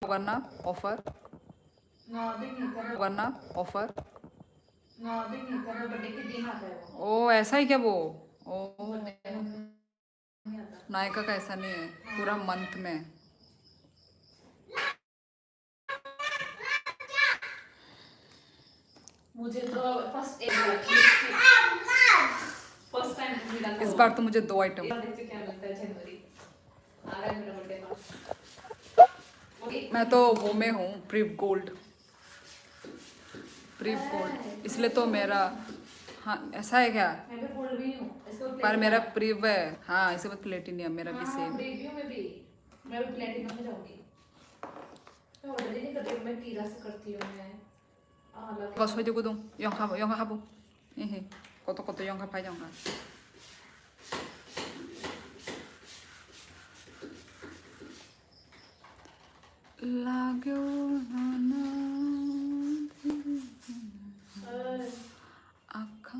करना ऑफर करना ऑफर। ओ ऐसा ही क्या वो? ओ नायका का ऐसा नहीं है, पूरा मंथ में। मुझे तो फर्स्ट इस बार तो मुझे 2 आइटम। क्या मिलता है जनवरी आ रहा है मेरा बर्थडे। मैं तो वो में हूँ प्रीव गोल्ड, प्रीव गोल्ड, इसलिए तो मेरा। हाँ ऐसा है क्या? मैं भी गोल्ड भी हूँ, पर मेरा प्रीव है। हाँ इसे बात प्लेटिनियम मेरा भी सेम। प्रीव्यू में भी मैं भी प्लेटिनम में जाऊंगी। मैं ऑर्डर ही नहीं करती हूँ, मैं तीरा से करती हूँ मैं। बस हो जाएगा तुम 영화 하고 에헤 것도 영화 봐야 영화. लाग्यो नाना आँखा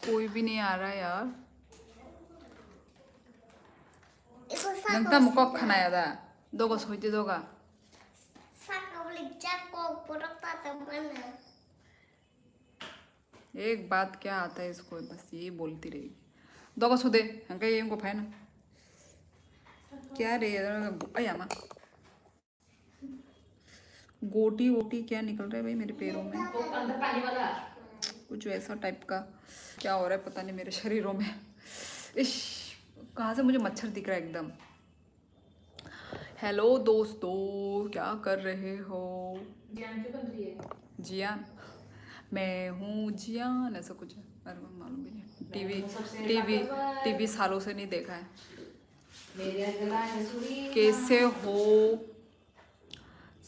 कोई भी नहीं आ रहा यार. नंता मुको खाना야 다. 너가 소이지 너가. एक बात क्या आता है इसको, बस यही बोलती रहेगी. 너가 소대. 한가 얘 이거 봐야 ना. क्या रे अया माँ. गोटी वोटी क्या निकल रहा है भाई मेरे पैरों में. अंदर पानी वाला. कुछ वैसा टाइप का क्या हो रहा है पता नहीं मेरे शरीरों में. इश कहाँ से मुझे मच्छर दिख रहा है एकदम. हेलो दोस्तों क्या कर रहे हो? जियान क्यों बन रही है? जियान मैं हूँ जियान ऐसा कुछ है, अरे मालूम भी नहीं. टीवी सालों से नहीं देखा है. कैसे हो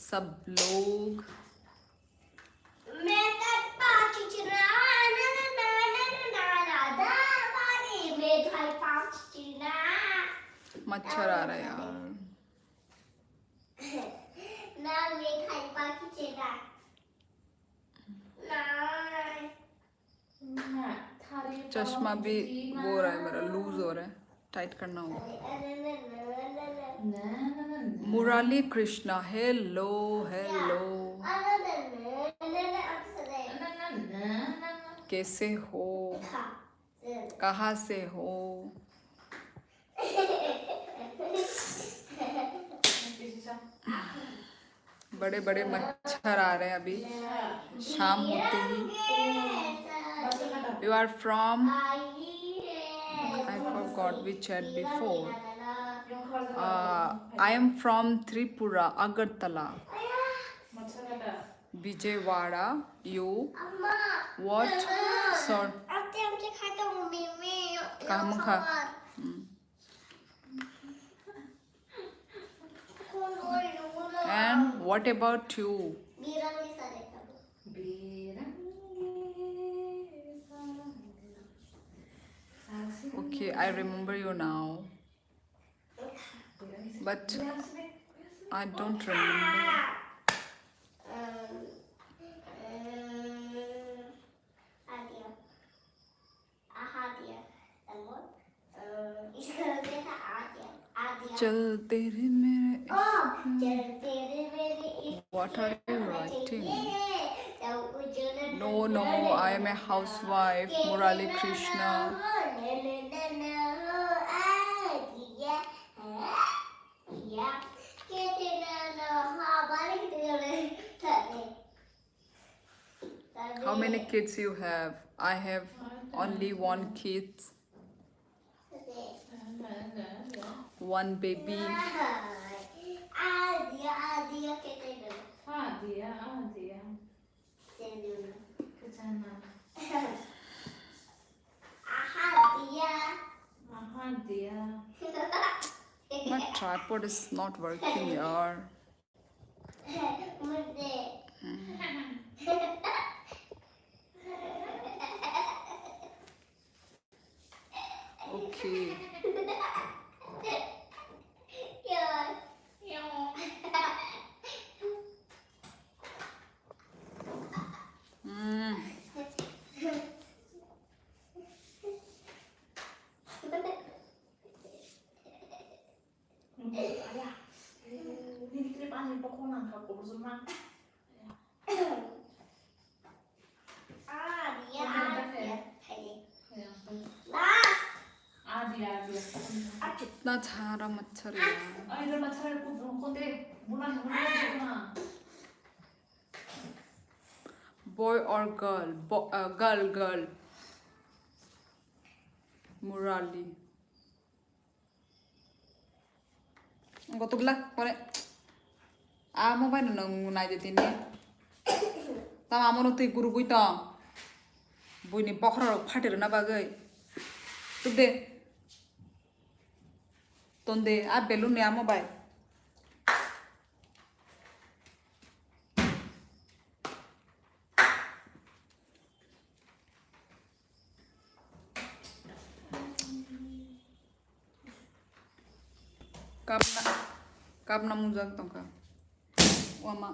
सब लोग? मच्छर आ रहा है यार. चश्मा भी वो हो रहा है मेरा, लूज हो रहा है, टाइट करना होगा. मुरली कृष्णा हेलो हेलो. कैसे हो? कहाँ से हो? बड़े बड़े मच्छर आ रहे हैं अभी शाम होते ही. You are from, I forgot we chat before. I am from Tripura Agartala Vijayawada. You what sort कहाँ खा. And what about you? Okay, I remember you now, but I don't remember. चल तेरे मेरे. What are you writing? No, I am a housewife. Murali Krishna. How many kids you have? I have only one kid. One baby. My tripod is not working yaar. Okay. कितना सारा मच्छर है। Boy और girl, girl Murali gotuglah kore amo ba nang nai de tin ta amo no tui guru bui ta bui ni pokhra ro phatir na bagai tubde tonde a belun ne amo bai kap na mujak tongka wama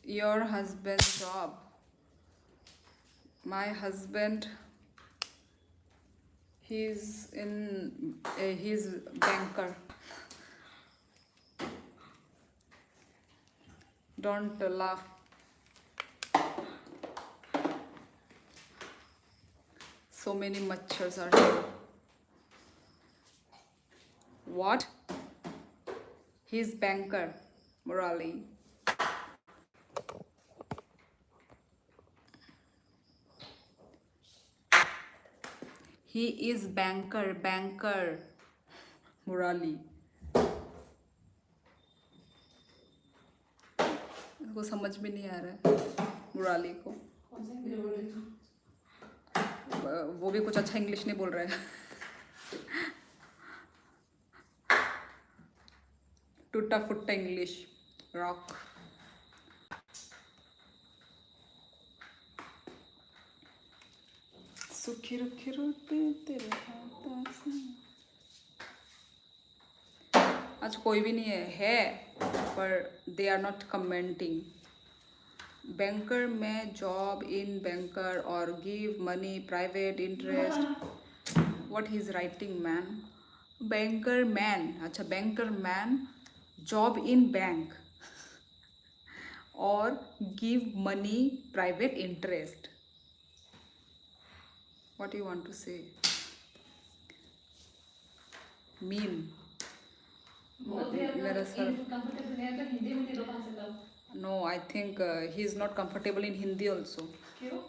your husband's job. My husband, he's banker. Don't laugh. So many machars are here. What? He's banker, Murali. He is banker, Murali. इसको समझ में नहीं आ रहा है मुराली को। वो भी कुछ अच्छा इंग्लिश नहीं बोल रहा है। टूटा फुट्टा इंग्लिश रॉक। सुखी रुखी रोटी तेरे हाथों से। आज कोई भी नहीं है पर they are not commenting. Banker में जॉब इन बैंकर और give money private interest what he is writing man. Banker man, अच्छा banker man job in bank और give money private interest. What do you want to say? Mean. मेरा sir No, I think he is not comfortable in Hindi also. क्यों?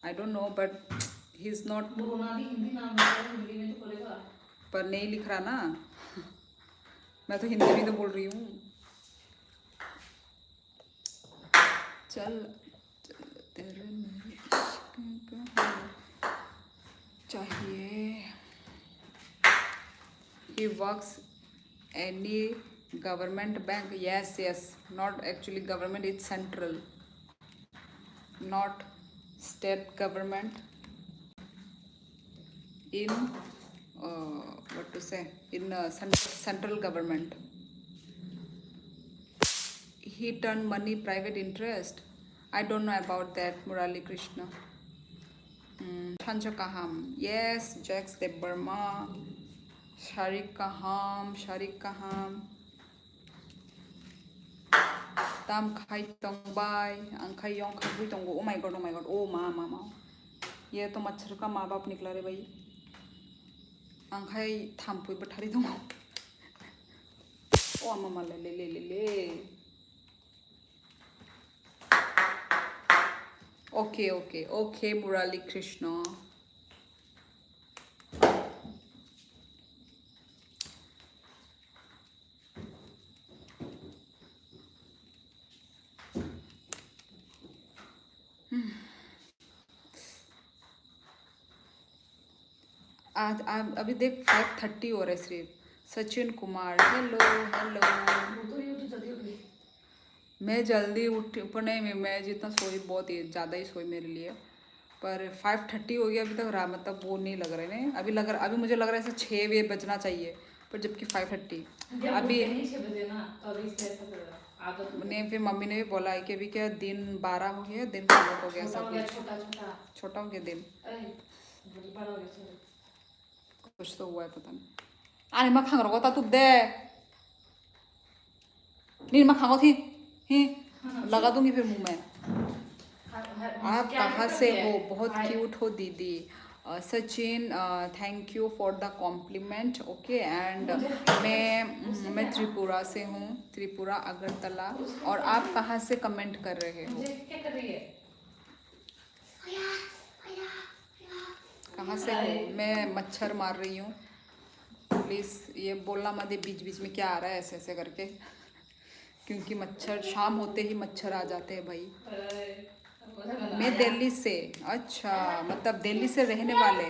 I don't know, but he is not. पर नहीं लिख रहा ना। मैं तो हिंदी में तो बोल रही हूँ। चल तेरे मेरे इश्क का चाहिए। He works any government bank? Yes, not actually government, it's central, not state government. In what to say, in central government. He turned money private interest. I don't know about that, Murali Krishna. Shancha Kaham, yes. Jax de Burma, Sharik Kaham, Tam Khai Tong Bai, Ankhai Yong Khabui Tongo. Oh my god, oh mama. ये तो मच्छर का माँ बाप निकला रे भाई। आंखाई थाम्पुई बठारी दूँगा। ओ मामा ले। Okay, Murali Krishna. आज अभी देख 5:30 हो रहा है सिर्फ। सचिन कुमार हेलो। मैं जल्दी उठी पर नहीं, मैं जितना सोई बहुत ही ज़्यादा ही सोई मेरे लिए। पर 5:30 हो गया अभी तक रहा, मतलब वो नहीं लग रहा है। नहीं अभी मुझे लग रहा है ऐसे 6 बजे बजना चाहिए, पर जबकि 5:30 अभी नहीं। फिर मम्मी ने भी बोला है कि अभी क्या दिन 12 हो गया, दिन कन्वर्ट हो गया सब कुछ। छोटा हो गया दिन, कुछ तो हुआ है पता नहीं। आने मखांग रोता तू दे नीर मखांग थी ही लगा दूंगी फिर मुंह में। आप कहाँ से हो? बहुत क्यूट हो दीदी। Sachin, thank you for the compliment. Okay, and मैं त्रिपुरा से हूँ, त्रिपुरा अगरतला। और आप कहाँ से कमेंट कर रहे हो? कहाँ से हो? मैं मच्छर मार रही हूँ। प्लीज़ ये बोलना मत बीच बीच में क्या आ रहा है ऐसे ऐसे करके, क्योंकि मच्छर शाम होते ही मच्छर आ जाते हैं भाई। मैं दिल्ली से। अच्छा, मतलब दिल्ली से रहने वाले।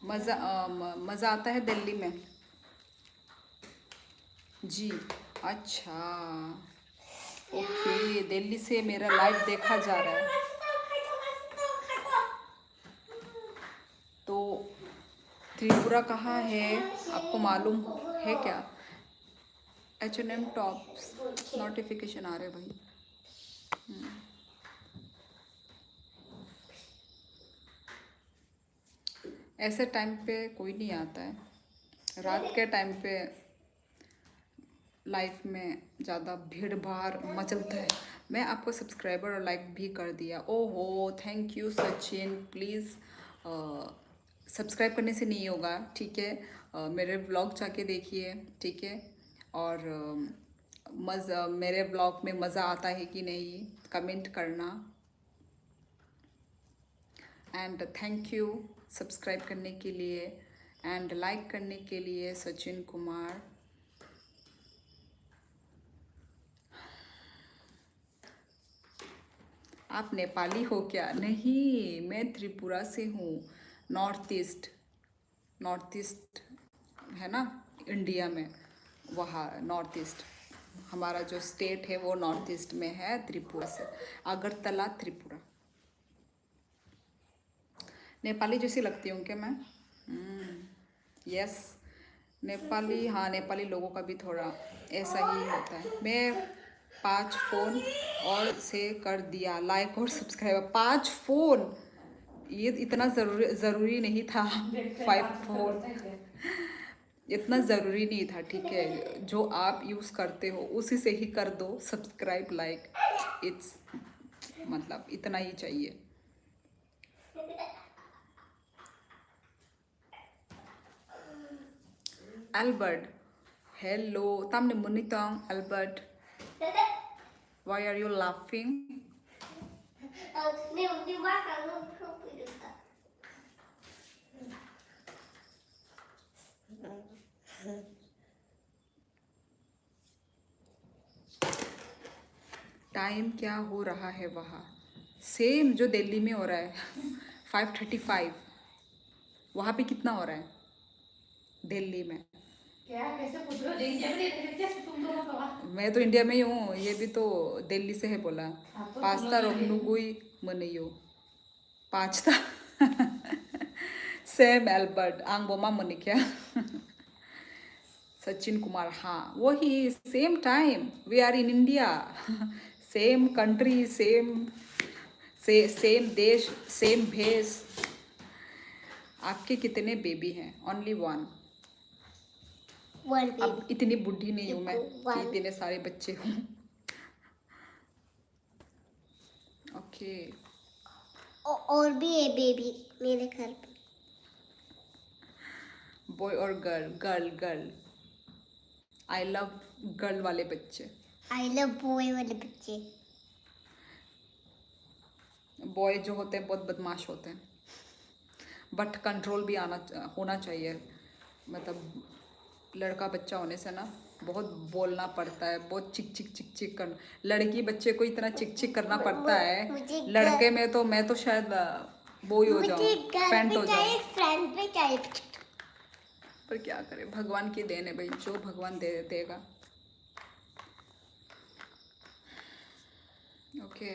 मज़ा आता है दिल्ली में जी। अच्छा, ओके, दिल्ली से मेरा लाइव देखा जा रहा है। तो त्रिपुरा कहाँ है आपको मालूम है क्या? H&M टॉप्स नोटिफिकेशन आ रहे भाई। ऐसे टाइम पे कोई नहीं आता है, रात के टाइम पे लाइफ में ज़्यादा भीड़ भाड़ मचलता है। मैं आपको सब्सक्राइबर और लाइक भी कर दिया। ओहो, thank you Sachin. Please subscribe करने से नहीं होगा, ठीक है? मेरे व्लॉग जाके देखिए, ठीक है? और मेरे व्लॉग में मज़ा आता है कि नहीं कमेंट करना। एंड थैंक यू सब्सक्राइब करने के लिए एंड लाइक करने के लिए सचिन कुमार। आप नेपाली हो क्या? नहीं, मैं त्रिपुरा से हूँ। नॉर्थ ईस्ट है ना इंडिया में, वहाँ नॉर्थ ईस्ट हमारा जो स्टेट है वो नॉर्थ ईस्ट में है, त्रिपुरा से। अगरतला त्रिपुरा। नेपाली जैसी लगती हूँ क्या मैं? यस, नेपाली। हाँ, नेपाली लोगों का भी थोड़ा ऐसा ही होता है। मैं 5 फ़ोन और से कर दिया लाइक और सब्सक्राइब। 5 फ़ोन, ये इतना ज़रूरी नहीं था। 5 फ़ोन इतना ज़रूरी नहीं था, ठीक है? जो आप यूज़ करते हो उसी से ही कर दो सब्सक्राइब लाइक। इट्स मतलब इतना ही चाहिए। Albert, hello. Tam ni munitong Albert. Why are you laughing? Time क्या हो रहा है वहाँ? सेम जो दिल्ली में हो रहा है। 5:35। वहाँ पे कितना हो रहा है दिल्ली में? क्या कैसे पूछ रहे हो? इंडिया में तुम दोनों तो। मैं तो इंडिया में ही हूँ, ये भी तो दिल्ली से है बोला। पास्ता रोकनुगुई मनयो पाँचता। सेम एल्बर्ट आंग बोमा मनी क्या? सचिन कुमार, हाँ वही, same time. We are in India. Same country, same देश, सेम भेष। आपके कितने बेबी हैं? Only one. अब इतनी बुढ़ी नहीं हूँ मैं कि इतने सारे बच्चे हूँ। ओके। और भी है बेबी मेरे घर पे। बॉय और girl? Girl. I love girl वाले बच्चे। आई लव बॉय वाले बच्चे। बॉय जो होते हैं बहुत बदमाश होते हैं, बट कंट्रोल भी होना चाहिए। मतलब लड़का बच्चा होने से ना बहुत बोलना पड़ता है, बहुत चिक करना। लड़की बच्चे को इतना चिक करना पड़ता है, लड़के में तो मैं तो शायद वो ही हो जाऊँ, फेंट हो जाऊँ। फ्रेंड पे चाहिए। पर क्या करें, भगवान की देन है भाई, जो भगवान देगा। ओके,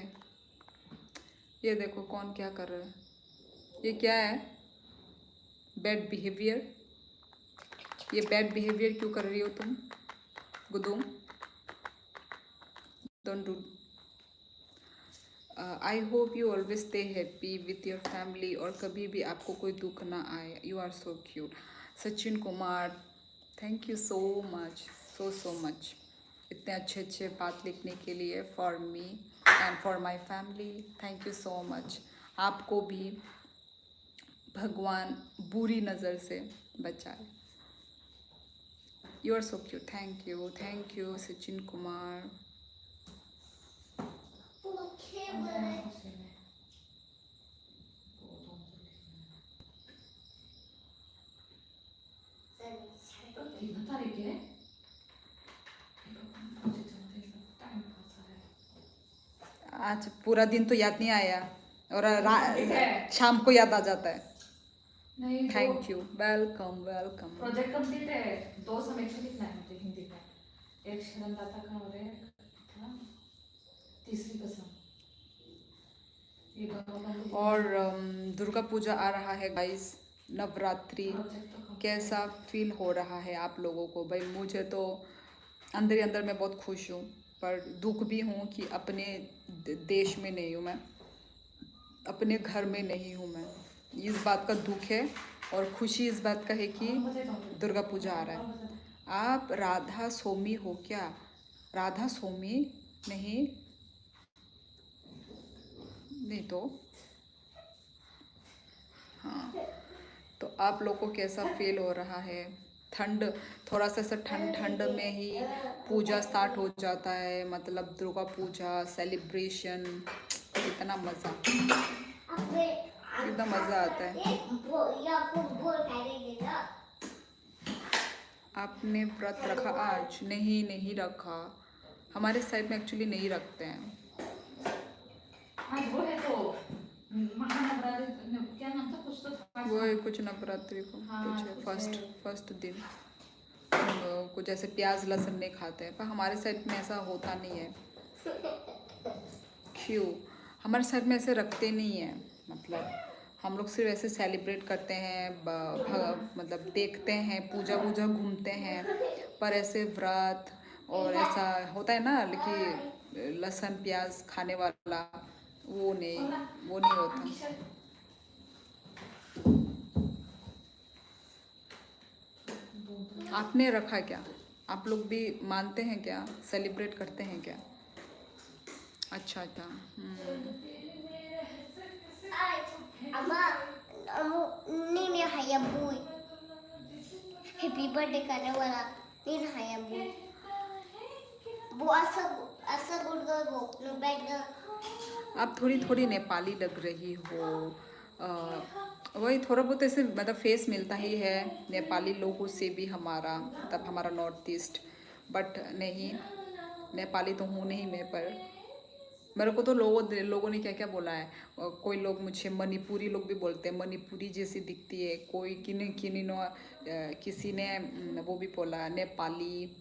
ये देखो कौन क्या कर रहा है। ये क्या है? Bad behaviour. ये बैड बिहेवियर क्यों कर रही हो तुम गुदुम? Don't do. I hope you always stay happy with your family और कभी भी आपको कोई दुख ना आए. You are so cute. Sachin Kumar, thank you so much, so much इतने अच्छे अच्छे बात लिखने के लिए for me and for my family. Thank you so much. आपको भी भगवान बुरी नज़र से बचाए. You are so cute. Thank you Sachin Kumar. कितना तारीख है? आज पूरा दिन तो याद नहीं आया और शाम को याद आ जाता है. नहीं, thank you. Welcome welcome. Project complete है. 2 समीक्षा लिखना है मुझे हिंदी का. एक शरणदाता का और एक था तीसरी कसम. ये दोनों और दुर्गा पूजा आ रहा है गाइस. नवरात्रि कैसा फील हो रहा है आप लोगों को? भाई मुझे तो अंदर ही अंदर मैं बहुत खुश हूँ, पर दुख भी हूँ कि अपने देश में नहीं हूँ मैं, अपने घर में नहीं हूँ मैं. इस बात का दुख है. और खुशी इस बात का है कि दुर्गा पूजा आ रहा है. आप राधा सोमी हो क्या? राधा सोमी नहीं, नहीं तो हाँ. तो आप लोग को कैसा फील हो रहा है? ठंड, थोड़ा सा ऐसा ठंड ठंड में ही पूजा स्टार्ट हो जाता है. मतलब दुर्गा पूजा सेलिब्रेशन, इतना मज़ा, कितना मज़ा आता है. आपने व्रत रखा आज? नहीं, नहीं रखा. हमारे साइड में एक्चुअली नहीं रखते हैं. आज वो है तो महानवरात्रि क्या नाम था? कुछ तो था. वो है कुछ नवरात्रि को हाँ, कुछ है. कुछ है. फर्स्ट दिन कुछ ऐसे प्याज लहसुन नहीं खाते हैं, पर हमारे साइड में ऐसा होता नहीं है. क्यों? हमारे साइड में ऐसे रखते नहीं हैं. मतलब हम लोग सिर्फ ऐसे सेलिब्रेट करते हैं, मतलब देखते हैं, पूजा वूजा घूमते हैं. पर ऐसे व्रत और ऐसा होता है ना कि लहसुन प्याज खाने वाला, वो नहीं होता. आपने रखा क्या? आप लोग भी मानते हैं क्या? सेलिब्रेट करते हैं क्या? अच्छा था. नहीं हायाबुई हैप्पी बर्थडे करने वाला नहीं हायाबुई वो ऐसा गुड गर्ल वो नो बैड गर्ल. आप थोड़ी थोड़ी नेपाली लग रही हो. वही थोड़ा बहुत ऐसे मतलब फेस मिलता ही है नेपाली लोगों से भी हमारा, मतलब हमारा नॉर्थ ईस्ट. बट नहीं, नेपाली तो हूँ नहीं मैं. पर मेरे को तो लोगों ने क्या क्या बोला है. कोई लोग मुझे मणिपुरी लोग भी बोलते हैं, मणिपुरी जैसी दिखती है. कोई किसी ने वो भी बोला नेपाली,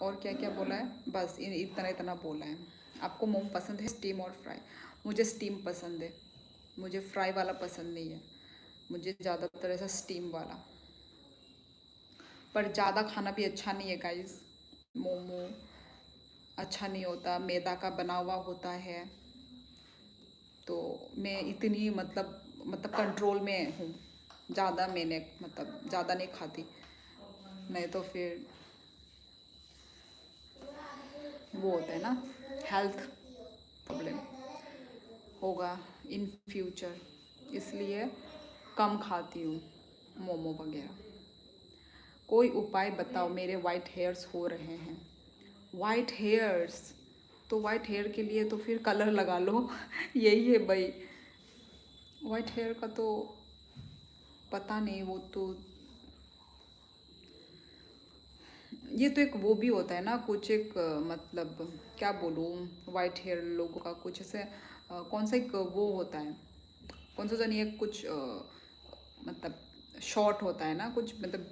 और क्या क्या बोला है. बस इतना इतना बोला है. आपको मोमो पसंद है स्टीम और फ्राई? मुझे स्टीम पसंद है, मुझे फ्राई वाला पसंद नहीं है. मुझे ज़्यादातर ऐसा स्टीम वाला. पर ज़्यादा खाना भी अच्छा नहीं है गाइस. मोमो अच्छा नहीं होता, मैदा का बना हुआ होता है. तो मैं इतनी मतलब कंट्रोल में हूँ. ज़्यादा मैंने मतलब ज़्यादा नहीं खाती, नहीं तो फिर वो होता है ना, हेल्थ प्रॉब्लम होगा इन फ्यूचर. इसलिए कम खाती हूँ मोमो वगैरह. कोई उपाय बताओ, मेरे वाइट हेयर्स हो रहे हैं. वाइट हेयर्स तो वाइट हेयर के लिए तो फिर कलर लगा लो. यही है भाई. वाइट हेयर का तो पता नहीं, वो तो ये तो एक वो भी होता है ना कुछ एक मतलब क्या बोलूँ, वाइट हेयर लोगों का कुछ ऐसे कौन सा एक वो होता है, कौन सा जानिए कुछ मतलब शॉर्ट होता है ना कुछ, मतलब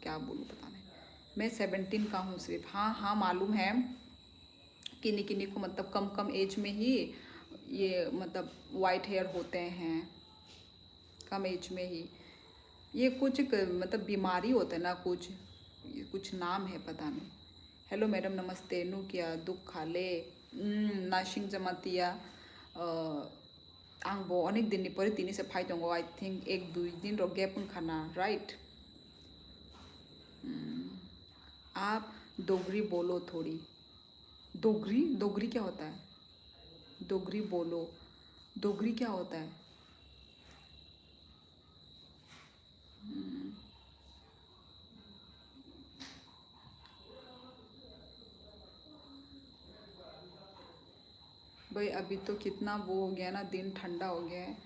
क्या बोलूँ पता नहीं. मैं 17 का हूँ सिर्फ. हाँ मालूम है. किन्हीं किन्हीं को मतलब कम कम एज में ही ये मतलब वाइट हेयर होते हैं, कम एज में ही. ये कुछ मतलब बीमारी होता है ना कुछ नाम है पता नहीं. हेलो मैडम नमस्ते. नु क्या दुख खाले नाशिंग जमातिया आंबो अनेक दिन पर तिनी से फाइ दंगो आई थिंक एक दुई दिन रो गैप खाना राइट आप डोगरी बोलो थोड़ी डोगरी डोगरी क्या होता है डोगरी बोलो डोगरी क्या होता है भाई अभी तो कितना वो हो गया ना दिन ठंडा हो गया है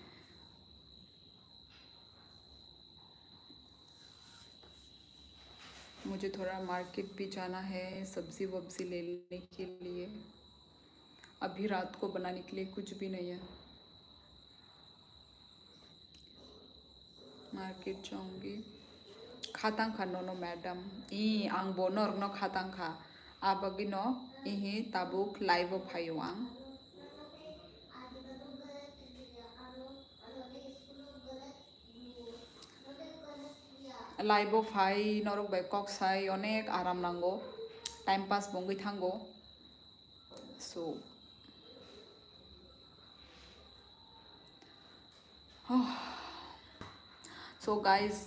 मुझे थोड़ा मार्केट भी जाना है सब्जी वब्जी लेने के लिए अभी रात को बनाने के लिए कुछ भी नहीं है मार्केट जाऊंगी खातां खा नो मैडम ई आं बोनर न खातां खा आबगी न इही ताबुक लाइव फायो आं लाइव फाइ नरक बाय कक साइ अनेक आराम नांगो टाइम पास बंगै थांगो सो गाइस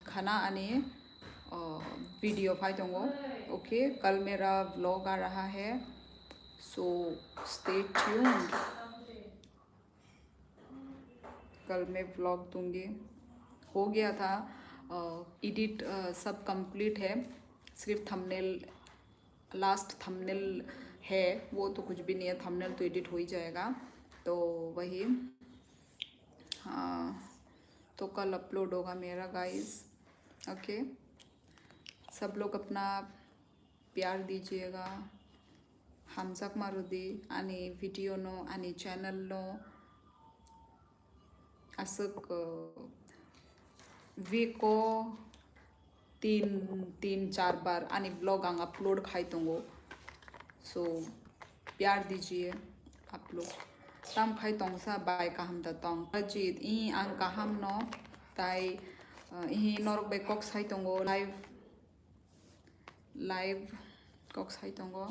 खाना आने वीडियो फाइ दंगो ओके कल मेरा व्लॉग आ रहा है सो स्टे ट्यून्ड कल मैं व्लॉग दूंगी हो गया था एडिट सब कंप्लीट है सिर्फ थंबनेल लास्ट थंबनेल है वो तो कुछ भी नहीं है थंबनेल तो एडिट हो ही जाएगा तो वही हाँ तो कल अपलोड होगा मेरा गाइस ओके सब लोग अपना प्यार दीजिएगा हमसक मारुदी आणि व्हिडिओ नो आणि चॅनल नो असक वीक को तीन चार बार आणि ब्लॉग आंग अपलोड खाई दूंगो सो प्यार दीजिए आप लोग तम खाई तोंगसा बाय कहम तोंग अजीत ई आंग कहम नो ताई ई नरक बाय कक साई तोंगो लाइव कक साई तोंगो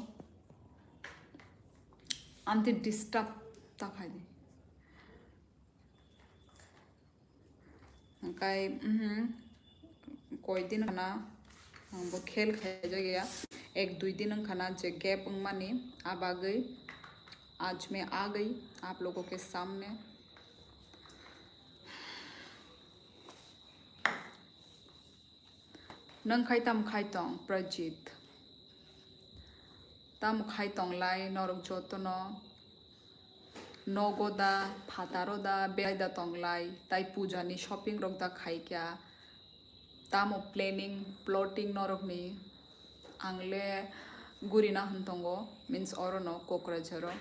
आंते डिस्टर्ब ता खाई दे काई कोई दिन खाना वो खेल खेजा गया एक दुई दिन खाना जे गैप मानी अब आ गई आज मैं आ गई आप लोगों के सामने नंग खाई तम खाई तोंग प्रजित तम खाई तोंग लाई नरक जोतनो नगदा फातारोदा बेदा तोंगलाई ताई पूजा नि शॉपिंग रखदा खाई क्या तामो प्लेनिंग प्लॉटिंग नरकनी आंगले गुरिना हंतंगो मीन्स अरनो कोकराझारो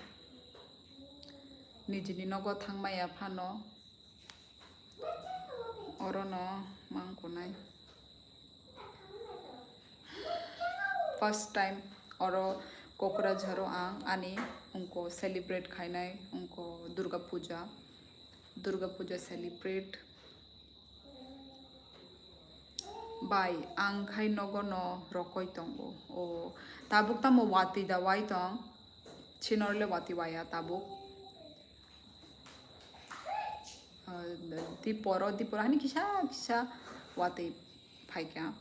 निजिनि नगो थांमाया फानो अरनो मांगखनाय फर्स्ट टाइम और कोकराझारो आंग आनी उनको सेलिब्रेट खाइनाय उनको दुर्गा पूजा सेलिब्रेट बाय आं खाई नगनो रकय तंगो ओ ताबुक तामो वाति दा वाई तंग छिनरले वाति वाया ताबुक दीपर हानि किसा वाति फाइका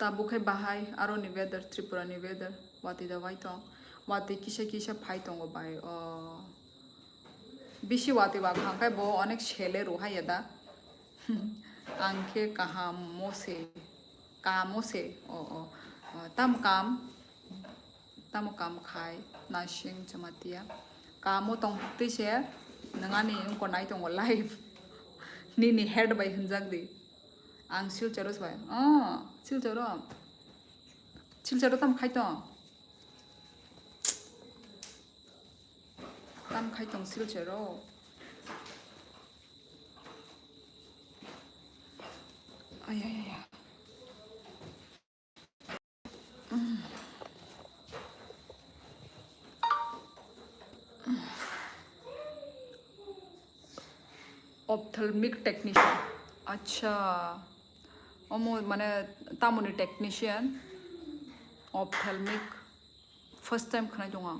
ताबुक है बाहाय आरो नि वेदर त्रिपुरा नि वेदर वाति दा वाई तंग वाति किसा फाइ तंगो बाय बिसी वाति वा खांखाय बो अनेक छेले रोहा यदा आंखे कामोसे तम काम खाय नाशिंग चमातिया कामो तंगति से नंगानी उनको नाई तंगो लाइव निनी हेड बाय हंजाक दी आं सिलचरस बाय सिलचरो तम खाय तंग सिलचरो आया ऑप्थेल्मिक टेक्नीशियन अच्छा 어머 माने तामुनि टेक्नीशियन ऑप्थेल्मिक फर्स्ट टाइम खोनाय दं आं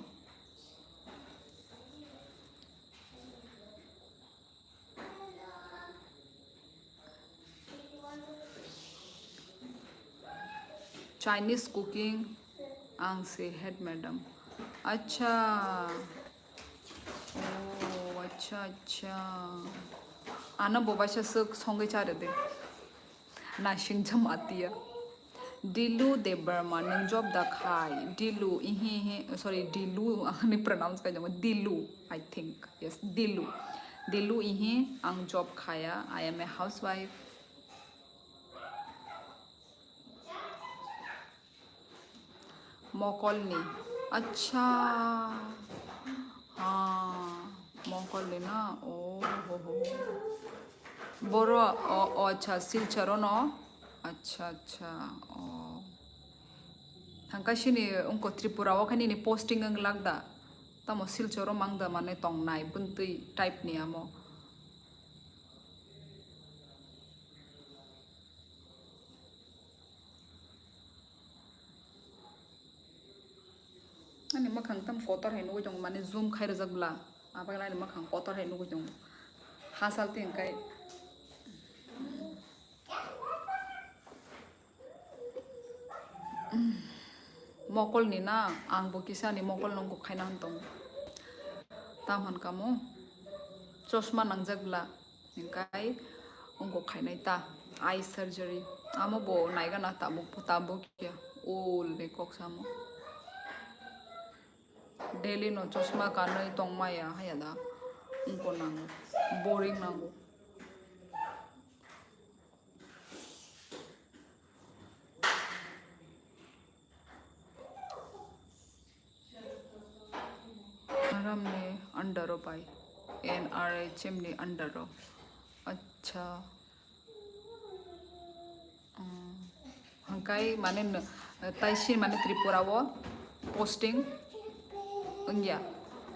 चाइनीज कुकिंग आं से हेड मैडम अच्छा ओ अच्छा अच्छा आना बोबाशा संगै चारदे नाशिं जमातिया दिलु दे बर्मा नों जब दा खाय दिलु इहि इहि सॉरी दिलु आंनि प्रोनाउंस काय जामो दिलु आई थिंक यस दिलु दिलु इहि आं जब खाया आई एम ए हाउसवाइफ मोकलनी अच्छा हाँ मोकलनी ना ओ हो बोरो ओ अच्छा सिलचरो न अच्छा अच्छा ओ हांकाशिनी उनको त्रिपुरा वखानी नि पोस्टिंग अंग लागदा तमो सिलचरो मांगदा माने तंगनाय बुंतै टाइप नि आमो ani makhang tam kotor hai nugo jong mane zoom khai rajabla abagla ni makhang kotor hai nugo jong hasal tin kai mokol ni na ang bo kisa ni mokol nong ko khaina hantong tamhan kamo chosma nangjagla kai ongko khainai ta eye surgery amo bo naiga na tabu kya ol ne koksamo daily no chosma kanai tongmaya hayada ongko nang boring nango आरामने अंडरो पाई NRHM ने अंडरो अच्छा हंकाई माने ताइसी माने त्रिपुरा वो posting enggak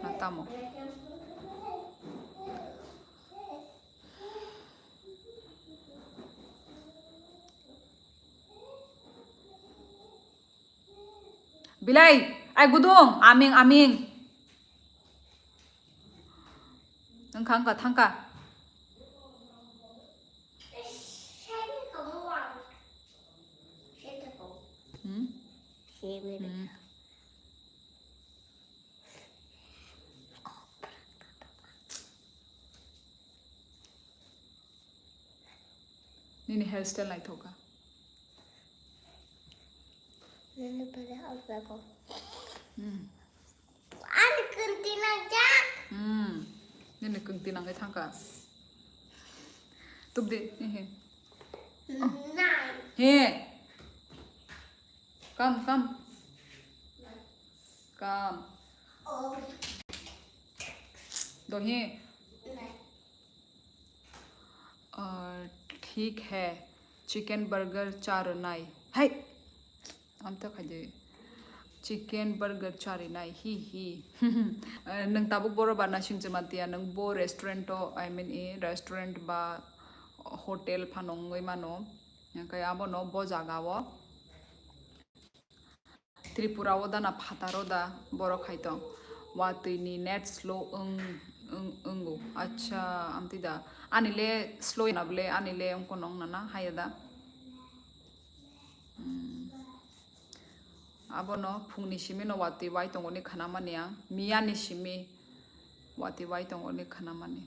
natamo bilai ai gudung aming nang ka thangka Ini hairstyle naik thoka. Nene pada apa kok? Ada kentin aja. Ini kentin angkai thangka. Tup de, he. Nah. He. Come. Oh. दो ही ठीक है chicken burger चार नाई है हम तो खाजे chicken burger चार नाई ही नंग ताबु बोरो बाना सिंग जमातिया नंग बो restaurant I mean A restaurant बा होटेल फानंगै मानो नंकाय आबो न बो जागावो त्रिपुरा वो दाना फातारो दा बोरो खाइतों वातैनि नेट स्लो 응고 अच्छा आमतिदा आनिले स्लो नाबले आनिले उनको नंग नाना हायदा आबोनो फुंनि सिमि न वाति वाइ तंगनि खानामानिया मियानि सिमि वाति वाइ तंगनि खानामानि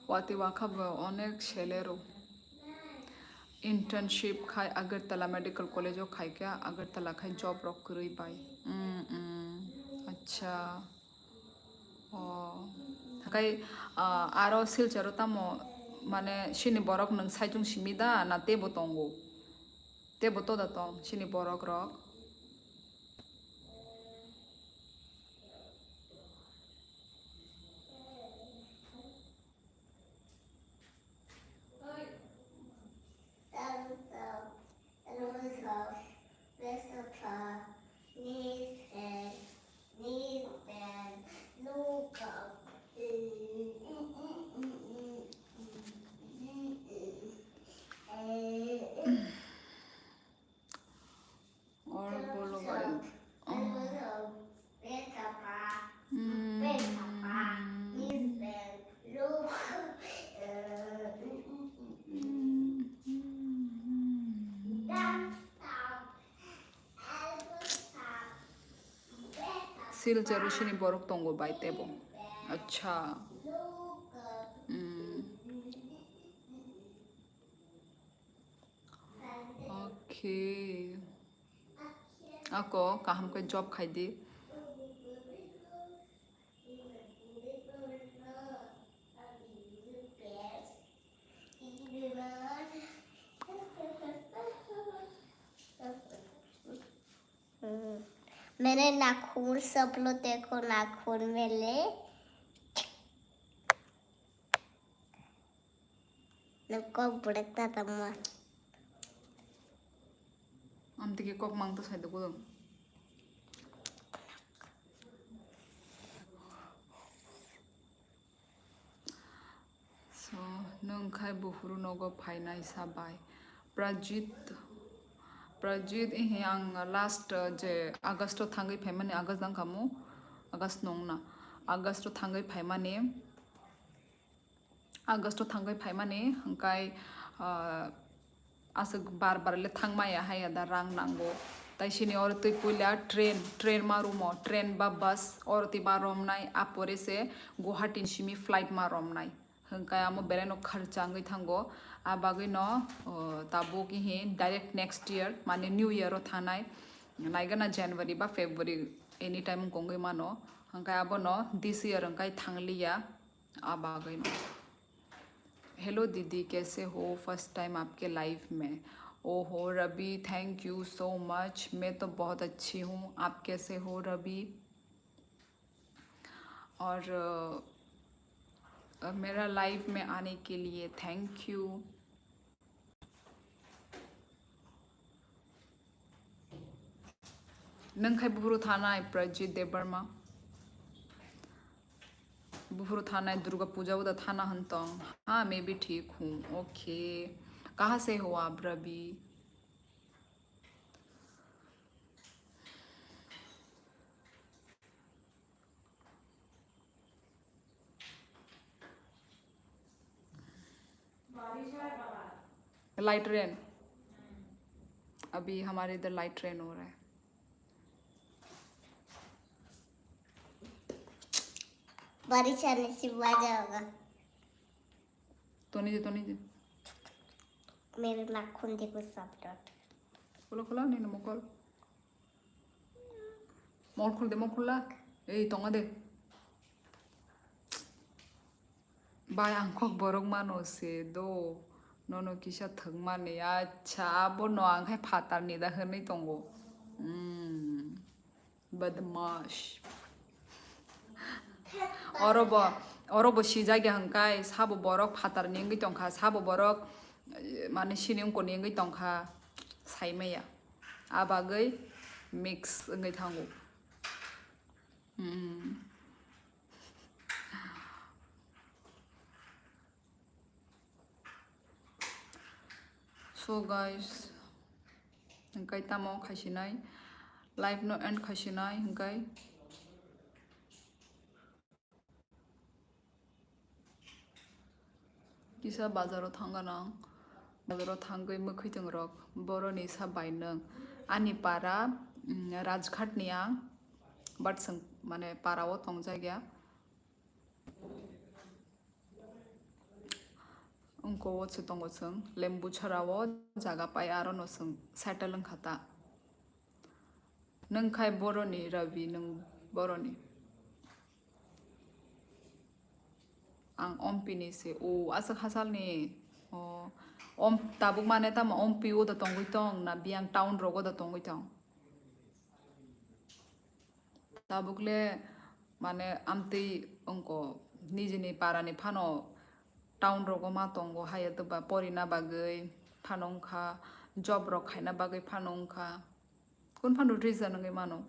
वाति वाखाब अनेक सेलेरो internship खाई अगरतला मेडिकल कॉलेज ओ खाई क्या अगरतला खाई जॉब रॉक करी पाई अच्छा ओ खाई आरो सिलचरो तामो माने शिनि बरक नंग साइजुं सिमिदा ना तेबो तंगो तेबो तो दा तंग शिनि बरक रक 실제로 신이 버럭 동고 바이 때보. अच्छा. Okay. ako kaham ko job khai di. मेरे नाखून सब लोग देखो नाखून मेरे नको बुड़कता तम्मा am tiki kok mang to sai de ko. So nung khai buhuru nogo phaina isa bai. Prajit yang last je August thangai phaimani August dang kamu August nong na August thangai phaimani August thangai phaimani hangkai asuk bar le thangmaya haya da rang nango tai sini or tui puila train marumo train ba bus or ti barom nai apore se Guwahati simi flight marom nai hangkai amo bereno kharcha ngai thango abagui no tabo ki he direct next year mane new year ro thanai naigana January ba February anytime kongai mano hangkai abo no this year hangkai thanglia abagui no. Hello दीदी कैसे हो first time आपके life में. ओहो Ravi thank you so much. मैं तो बहुत अच्छी हूँ. आप कैसे हो रवि. और मेरा लाइफ में आने के लिए थैंक यू. नंखाई बुहरु थाना प्रजित देवर्मा बुहरु थाना दुर्गा पूजा उदा थाना हंतंग. हाँ मैं भी ठीक हूँ. ओके कहाँ से हो आप रवि. लाइट रेन अभी हमारे इधर लाइट रेन हो रहा है. बारिश आने से मजा होगा. तो नहीं दे मेरे नाखून देखो सब डॉट. खोला नहीं ना मोल खोल दे मोल खोला ए तोंगा दे बाय आंखों बरक मानो से दो नोनो किसा थंग माने अच्छा बो नो आंखे फातार निदा हरनै तंगो. बदमाश अरबो सिजागे हंकाय साबो बरक फातार नेंगै तंखा साबो बरक माने सिनिं को नेंगै तंखा साइमैया आबागै mix ngै थांगो. So guys hangkai tamo khaisinai live no end khaisinai hangkai kisa bazaro thangana bazaro thangai mokhaitung rok boroni sabai nung ani para rajghat ni ang but sang mane parao tongjagya उनको वो चितंगो संग लेम्बू छरावो जागा पाय आरो no संग settle खाता. नंग खाय बरनी रवि नंग बरनी आं ओमपिनी से ओ आसा खासालनि ओम ताबुक माने ताम ओमपी ओ द तंगै तंग ना बियां टाउन रोगो द तंगै तंग ताबुकले माने आमते उनको निजेनि पारानि फानो टाउन रोगो मा तंगो हाय तबा परिना बागै फानंखा जब रक खायना बागै फानंखा कोन फानु रिजन नगै मानो.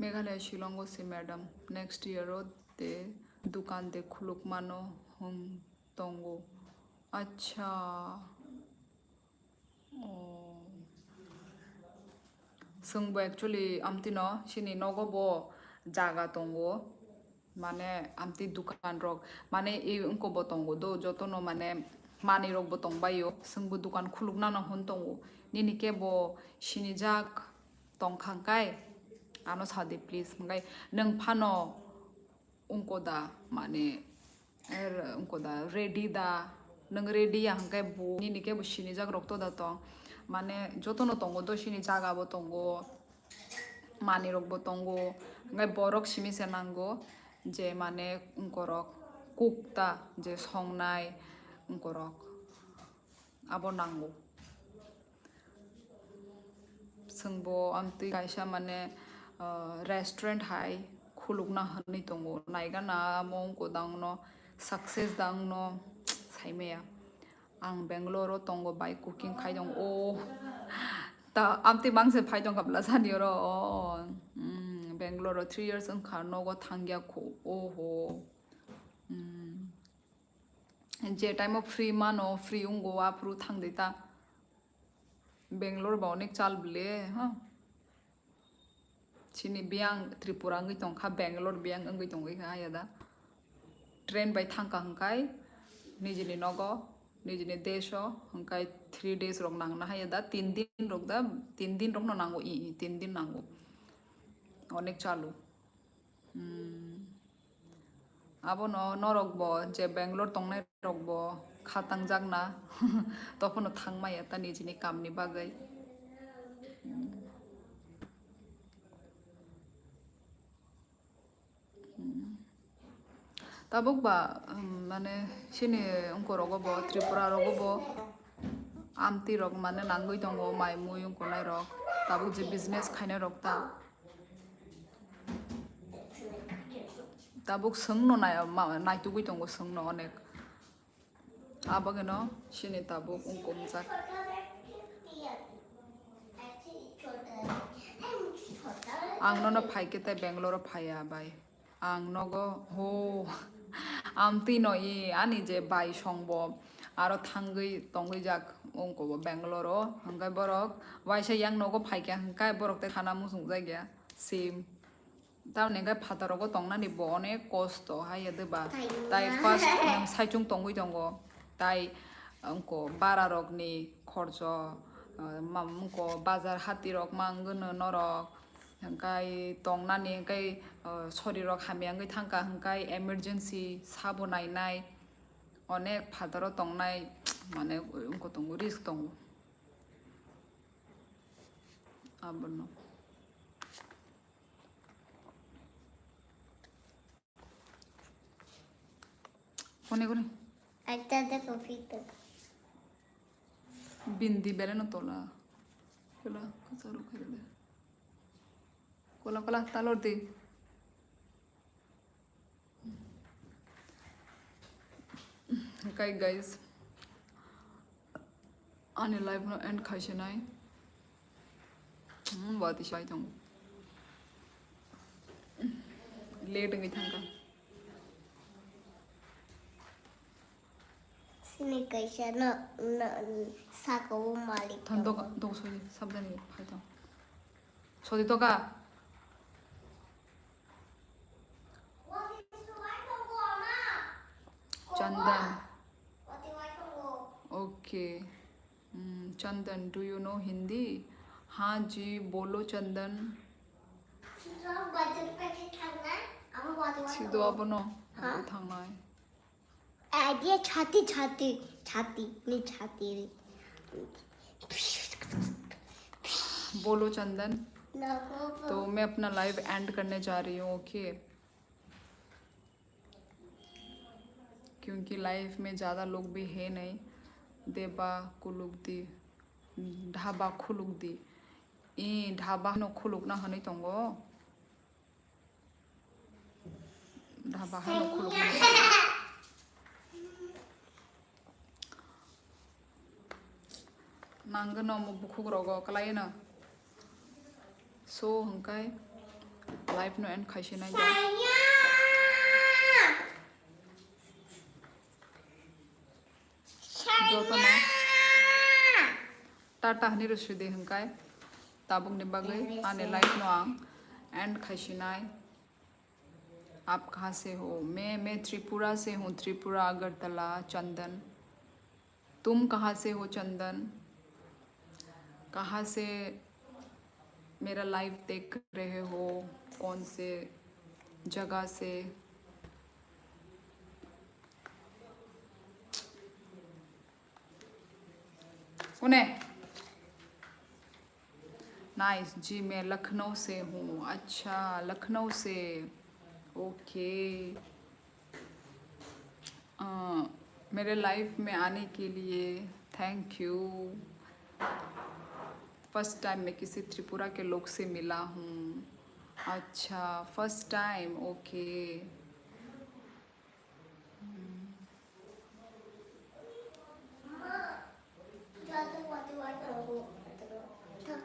मेघालय शिलंगो से मैडम नेक्स्ट ईयर दे दुकान दे खुलुक मानो हम तंगो. अच्छा जोंबो एक्चुअली आमतिनो सिनि नगोबो जागा दंगो माने आमती दुकान रक माने इ उनको बतंगो दो जतनो माने मानी रक बतंबायो संबो दुकान खुलुगना न हन तंगो निनि केबो सिनिजाक तंखांकाय आनो सादि प्लीज मंगाय नों फानो उनको दा माने उनको दा रेडी दा नों रेडी हंकाय बो निनि केबो सिनिजाक रक्तो दा तंग माने जतनो तंगो दो सिनिजागाबो तंगो मानी रकबो तंगो हंगाय बरक सिमिसे नांगो जे माने उनकरक कुकता जे संनाय उनकरक आबो नांगौ जोंबो आमती कायसा माने रेस्टुरेंट हाय खुलुगना हनै दंगो नायगाना मंको दांनो सक्सेस दांनो साइमेया आं बेंगलोरो दंगो बाय कुकिंग खायदों ओ ता आमती मांसे फायदों काबला सानियो बेंगलोरो 3 years ओंखारनोगो थांगिया खो ओहो जे टाइम फ्री मानो फ्री उंगो आप्रू थांदैता बेंगलोर बावनिक चाल बिले हाँ चिनी बियांग त्रिपुरा अंगै तंखा बेंगलोर बियांग अंगै तंगै हाया दा ट्रेन बाय थांका हंकाय निजिनि नगो निजिनि देशो हंकाय 3 days रक नांगना हाया दा 3 दिन रक दा 3 दिन रक न नांगो 3 दिन नांगो अनेक चालू आबो न रकबो जे बेंगलोर तंनाय रकबो खातां जागना तखनो थांमाया ता निजिनि कामनि बागै ताबुक बा माने सिनि उनको रगबो त्रिपुरा रगबो आमती रक माने नांगै दंगो माय मुय उनको नाय रक ताबुक जे बिजनेस खायनाय रकता ताबुक संनो नायतुगै दंगो संनो अनेक आबगनो सिनि ताबुक उनको मजाक आंनो फायकेते बेंगलोर फाया बाय आंनगो हो आमती न आनी जे बाय संबो आरो थांगै तंगै जाक उनको बेंगलोरो हंगाय बरक वाइसा यांग नगो फायके हंकाय बरक ते खाना मुसुं जायगा सेम तावने गाय फातारगो तंगनानि बो अनेक कष्ट हाय देबा ताई फार्स्ट नों साइचुं तंगै दंगो ताई उनको बारा रकनि खर्च उनको बाजार हाति रक मांगनो नरक हंकाय तंगनानि हंकाय शरीरक हामियांगै थांका हंकाय इमरजेंसी साबो नायनाय अनेक फातारो तंगनाय माने उनको तंगो रिस्क तंगो आबनो कोने कोने अच्छा तो कॉफी तक बिंदी बेरे न तोला कोला कचारो खेले कोला कोला तालोर दे काय गाइस आने लाइफ न एंड खाइसे नाय बहुत ही शायद हूँ लेट गई था सिने कैसा न साको मालिक ठंडो का दो सोई सब दिन फायदा सोई तो का Chandan okay Chandan do you know Hindi हाँ जी बोलो चंदन सीधो अपनो थांना है आइडिया छाती छाती छाती नहीं छाती बोलो चंदन तो मैं अपना लाइव एंड करने जा रही हूँ ओके क्योंकि लाइफ में ज़्यादा लोग भी है नहीं देबा कुलुक दी ढाबा खुलुक दी इ ढाबा न खुलुक ना हनै तंगो ढाबा न खुलुक ना नांगन मो बुखुग्रगो कलायना सो हंकाय लाइफ नो एंड खाइसे नाय जतनो टाटा हनी रसुदे हंकाय ताबुक ने बागै आने लाइफ नो आं एंड खाइसे नाय आप कहाँ से हो? मैं त्रिपुरा से हूँ, त्रिपुरा अगरतला। चंदन, तुम कहाँ से हो? चंदन, कहाँ से मेरा लाइव देख रहे हो? कौन से जगह से? पुणे। नाइस जी, मैं लखनऊ से हूँ। अच्छा, लखनऊ से, ओके। मेरे लाइफ में आने के लिए थैंक यू। फर्स्ट टाइम मैं किसी त्रिपुरा के लोग से मिला हूँ। अच्छा, फर्स्ट टाइम, ओके।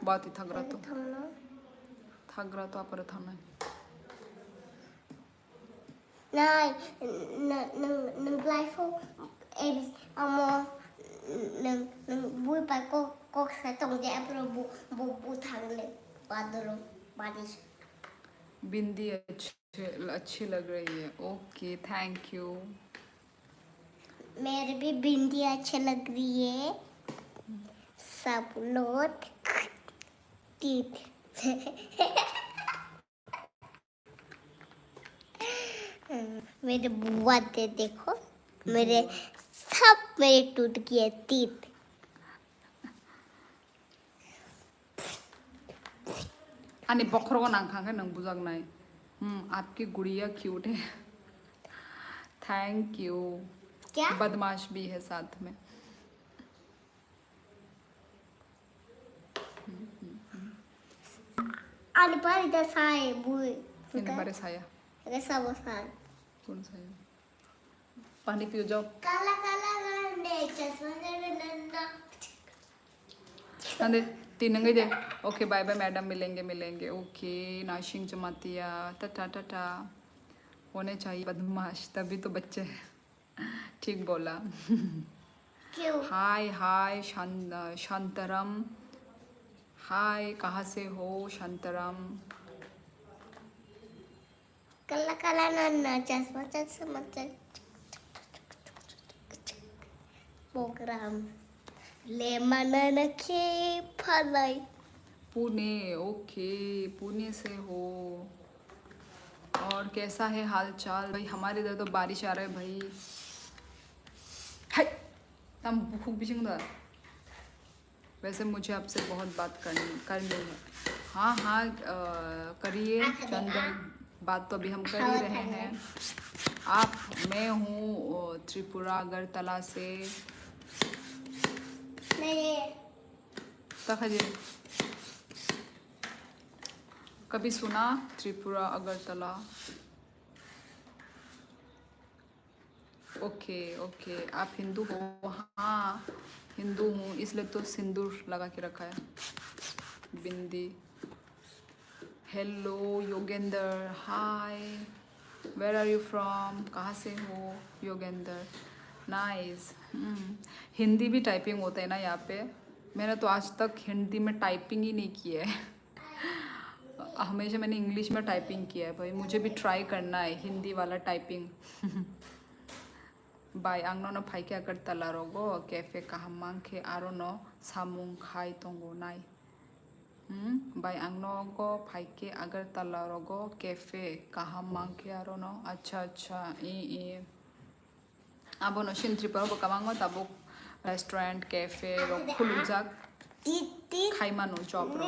बहुत ही थक रहा तो आप था ना। Này, nâng live không? Em nâng vui bài cô sẽ tổng giải pro bu thằng này बारिश। बिंदी अच्छी लग रही है। Okay, thank you. मेरे भी बिंदी अच्छी लग रही है। सब लोग टीथ मेरे बुआ दे देखो, मेरे टूट गए टीथ। आने बखरो को ना खांगे नंग बुझाग नाई। आपकी गुड़िया क्यूट है। Thank you. क्या? बदमाश भी है साथ में। आने पर इधर साए बुए इन्हें बारे साया। कैसा वो साए? कौन साया? पानी पियो जाओ। काला काला गंदे चश्मा नन्ना। अंदर तीन गई दे। ओके, बाय बाय मैडम, मिलेंगे। ओके, नाशिंग जमातिया, टाटा टाटा। होने चाहिए बदमाश, तभी तो बच्चे ठीक बोला। क्यों? हाय शांतरम। हाय, कहाँ से हो शांतरम? काला काला नन्ना चश्मा प्रोग्राम ले मन के फलाई। पुणे, ओके, पुणे से हो। और कैसा है हाल चाल भाई? हमारे इधर तो बारिश आ रहा है भाई। हाय, तम भूख भी चिंगा। वैसे मुझे आपसे बहुत बात करनी है। हाँ, करिए चंदन, बात तो अभी हम कर ही रहे हैं। मैं हूँ त्रिपुरा अगरतला से। तखजे कभी सुना त्रिपुरा अगरतला? ओके, आप हिंदू हो? हाँ, हिंदू हूँ, इसलिए तो सिंदूर लगा के रखा है, bindi. Hello Yogendra, hi, where are you from? कहाँ से हो योगेंद्र? नाइस। हिंदी भी टाइपिंग होता है ना यहाँ पे? मैंने तो आज तक हिंदी में टाइपिंग ही नहीं की है। हमेशा मैंने इंग्लिश में टाइपिंग किया है भाई। मुझे भी ट्राई करना है हिंदी वाला टाइपिंग। बाय आंगनो फाइके अगरतला रगो कैफे काहामांग के आरोनो सामुंग खाई तंगो नाई। बाय आंगनो फाइके अगरतला रगो कैफे काहामांग के आरोनो। अच्छा ई आबोनो शिंत्रिपर बकामांगो ताबो रेस्टोरेंट कैफे रो खुलुजाक खाइमानो जॉब रो।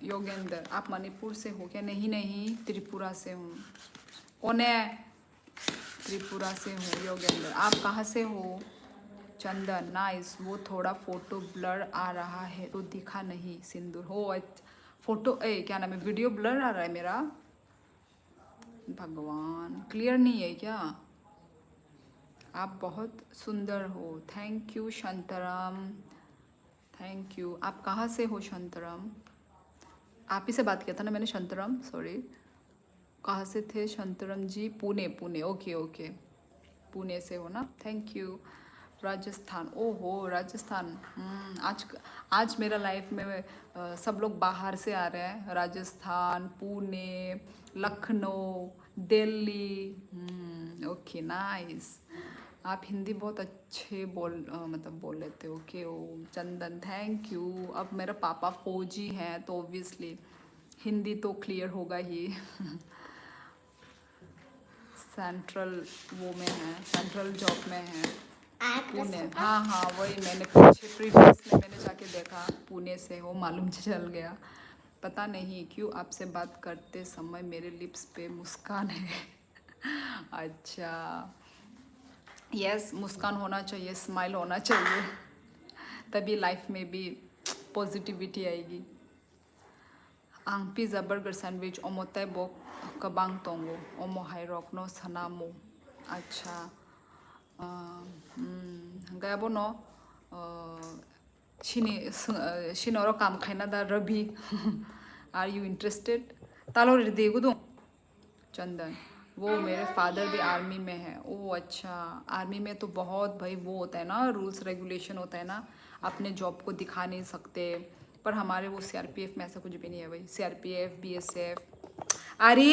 योगेंद्र, आप मणिपुर से हो क्या? नहीं, त्रिपुरा से हूँ। कौन है? त्रिपुरा से हूँ योगेंद्र। आप कहाँ से हो? चंदन, नाइस। वो थोड़ा फोटो ब्लर आ रहा है तो दिखा नहीं। सिंदूर हो फोटो क्या नाम है, वीडियो ब्लर आ रहा है मेरा? भगवान, क्लियर नहीं है क्या? आप बहुत सुंदर हो। Thank you Shantaram, thank you. आप कहाँ से हो शांतराम? आप ही से बात किया था ना मैंने, शांतराम, सॉरी। कहाँ से थे शांतराम जी? पुणे, ओके, पुणे से हो ना? Thank you. राजस्थान, ओहो राजस्थान। आज मेरा लाइफ में सब लोग बाहर से आ रहे हैं, राजस्थान, पुणे, लखनऊ, दिल्ली। ओके नाइस, आप हिंदी बहुत अच्छे मतलब बोल लेते हो। ओके ओ चंदन, थैंक यू। अब मेरा पापा फौजी हैं तो ऑब्वियसली हिंदी तो क्लियर होगा ही। सेंट्रल वो में है, सेंट्रल जॉब में है पुणे। हाँ हाँ वही, मैंने पीछे प्रीवियस में मैंने जाके देखा, पुणे से हो, मालूम चल गया। पता नहीं क्यों आपसे बात करते समय मेरे लिप्स पे मुस्कान है। अच्छा, यस, मुस्कान होना चाहिए, स्माइल होना चाहिए, तभी लाइफ में भी पॉजिटिविटी आएगी। आं पिज़्ज़ा बर्गर सैंडविच ओमो तैबोक कबांग तोंगो ओमो हाइरॉक नो सनामो। अच्छा, गायबो नो शिनोरो काम खाइना दा रवि। Are you interested? तालो रे देगो दो चंदन, वो मेरे फादर भी आर्मी में है। ओह अच्छा, आर्मी में तो बहुत भाई वो होता है ना, रूल्स रेगुलेशन होता है ना, अपने जॉब को दिखा नहीं सकते। पर हमारे वो सीआरपीएफ में ऐसा कुछ भी नहीं है भाई, सीआरपीएफ बीएसएफ अरे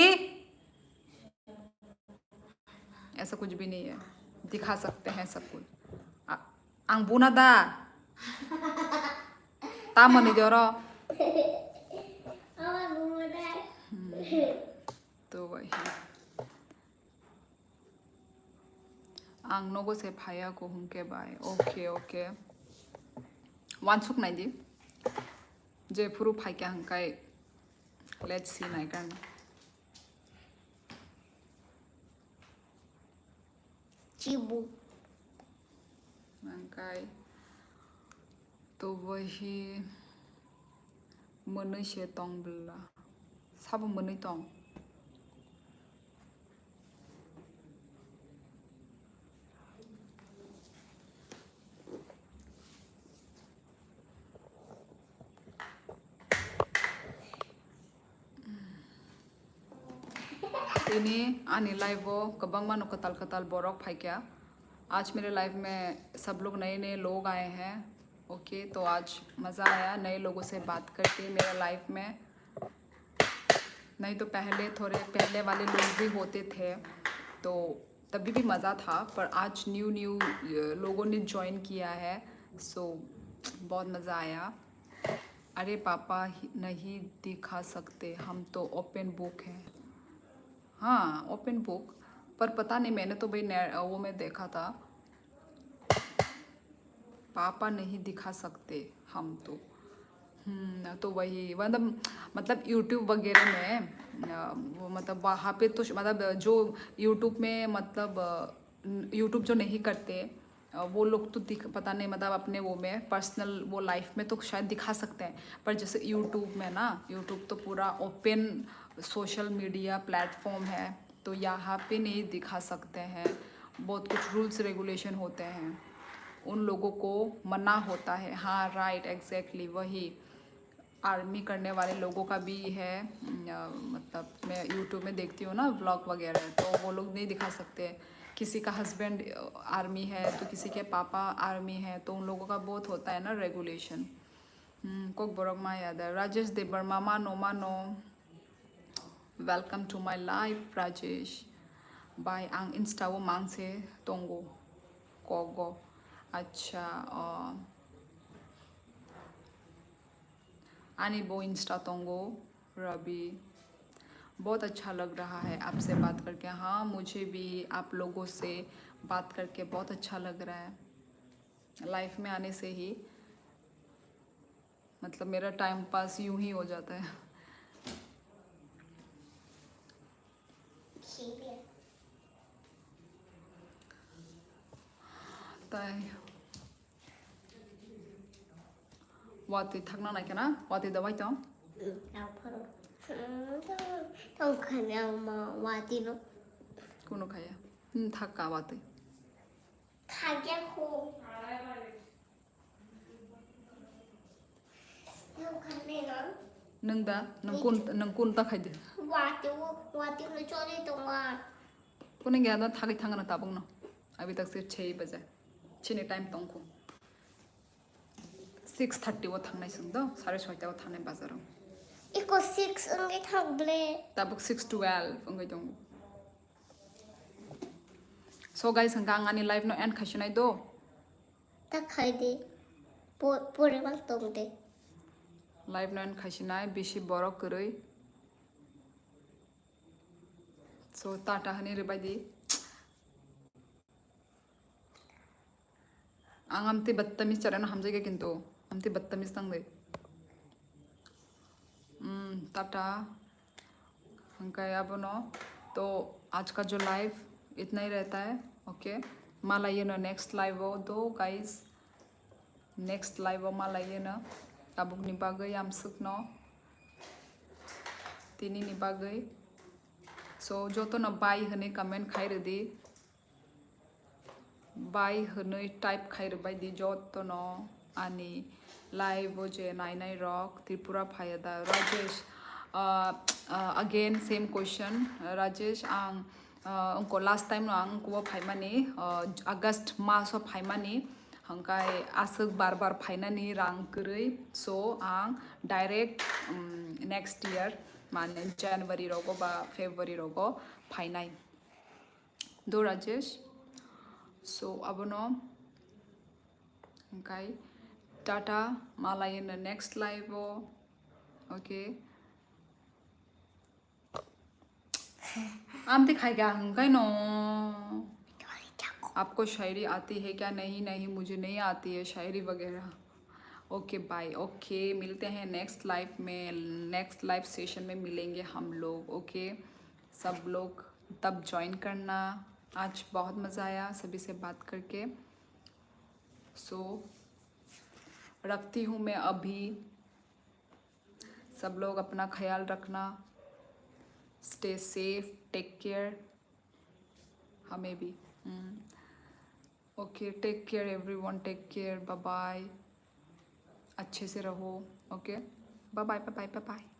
ऐसा कुछ भी नहीं है, दिखा सकते हैं सब कुछ। आं बुना दा तामनी देरो। तो वही आं नगो से फाया को हुंके बाय। ओके ओके, वानसुक नाइ दी जे फुरु फाइ क्या हंकाय, लेट्स सी नाइ करना चिबू हंकाय। तो वही मोनै से तंग बिल्ला साबो मोनै तंग। ini आनी लाइव कबंग मानो कताल कताल बोरक फाइक्या। आज मेरे लाइफ में सब लोग नए नए लोग आए हैं। ओके, तो आज मज़ा आया नए लोगों से बात करके मेरा लाइफ में। नहीं तो पहले थोड़े पहले वाले लोग भी होते थे तो तभी भी मज़ा था, पर आज न्यू लोगों ने ज्वाइन किया है, सो बहुत मज़ा आया। अरे पापा नहीं दिखा सकते, हम तो ओपन बुक हैं। हाँ ओपन बुक, पर पता नहीं, मैंने तो भाई वो में देखा था, पापा नहीं दिखा सकते हम तो वही मतलब यूट्यूब वगैरह में वो मतलब वहाँ पे तो मतलब जो यूट्यूब में मतलब यूट्यूब जो नहीं करते वो लोग तो पता नहीं मतलब अपने वो में पर्सनल वो लाइफ में तो शायद दिखा सकते हैं, पर जैसे यूट्यूब में ना, यूट्यूब तो पूरा ओपन सोशल मीडिया प्लेटफॉर्म है, तो यहाँ पे नहीं दिखा सकते हैं। बहुत कुछ रूल्स रेगुलेशन होते हैं, उन लोगों को मना होता है। हाँ राइट एग्जैक्टली वही आर्मी करने वाले लोगों का भी है। मतलब मैं यूट्यूब में देखती हूँ ना व्लॉग वगैरह, तो वो लोग नहीं दिखा सकते। किसी का हस्बैंड आर्मी है तो किसी के पापा आर्मी है, तो उन लोगों का बहुत होता है ना रेगुलेशन। कोक बोरक मा याद है राजेश देवर्मा मानो welcome to my life Rajesh bye आं इंस्टा वो मांग से तोंगो कोगो। अच्छा आनी वो इंस्टा तोंगो रवि, बहुत अच्छा लग रहा है आपसे बात करके। हाँ मुझे भी आप लोगों से बात करके बहुत अच्छा लग रहा है। लाइफ में आने से ही मतलब मेरा टाइम पास यूं ही हो जाता है। वाती थकना ना क्या ना वाती दवाई तो Không khả năng mà hòa tin nó कोनो खाया थका वाती thay cái khô không khả năng nó नंगदा नंकुन ता खाई दे hòa tiêu nó cho đi tông hòa कोने गया था थकी थंगना ताबंग ना। अभी तक सिर्फ 6 बजे चिनी टाइम तंगको 6:30 वो थांनाय संदो 6:30 वो थांनाय बाजाराव इको 6 अंगे थांब्ले ताबुक 6:12 अंगै दं सो गाइस हंगा आंनि लाइफ नो एंड खासिनाय दो ताखाय दे पोरे माल तंग दे लाइफ नो एंड खासिनाय बेसि बर' करै सो टाटा हनि रबायदि आं आमते बदतमीज चरन हमजेगे किंतु आमते बदतमीज तंगले टाटा हंका याबनो तो आज का जो लाइव इतना ही रहता है ओके माला ये ना नेक्स्ट लाइव हो दो गाइस नेक्स्ट लाइव हो माला ये ना ताबुक निबागै आमसुक न तिनी निबागै सो जो तो ना बाय हने कमेंट खाइ रदी बाय हनै टाइप खाइ रबायदि जो तो न आनि लाइव हो जे नाय रॉक त्रिपुरा फायदा Rajesh again same question Rajesh आं उनको लास्ट टाइम आं को फाइमानी अगस्त मास ऑफ फाइमानी हंकाय आसक बार बार फाइनानी रां करै सो आं डायरेक्ट नेक्स्ट ईयर माने जनवरी रोगो बा फेब्रुआरी रोगो फाइनाय दो राजेश सो अबनो हंकाय टाटा मालाय इन नेक्स्ट लाइव ओके आम दिखाई क्या हंकाय नो आपको शायरी आती है क्या नहीं नहीं मुझे नहीं आती है शायरी वगैरह ओके बाय ओके मिलते हैं नेक्स्ट लाइव में नेक्स्ट लाइव सेशन में मिलेंगे हम लोग ओके सब लोग तब ज्वाइन करना आज बहुत मज़ा आया सभी से बात करके सो रखती हूँ मैं अभी सब लोग अपना ख्याल रखना स्टे सेफ टेक केयर हमें भी okay take care everyone take care bye bye अच्छे से रहो okay bye bye bye bye bye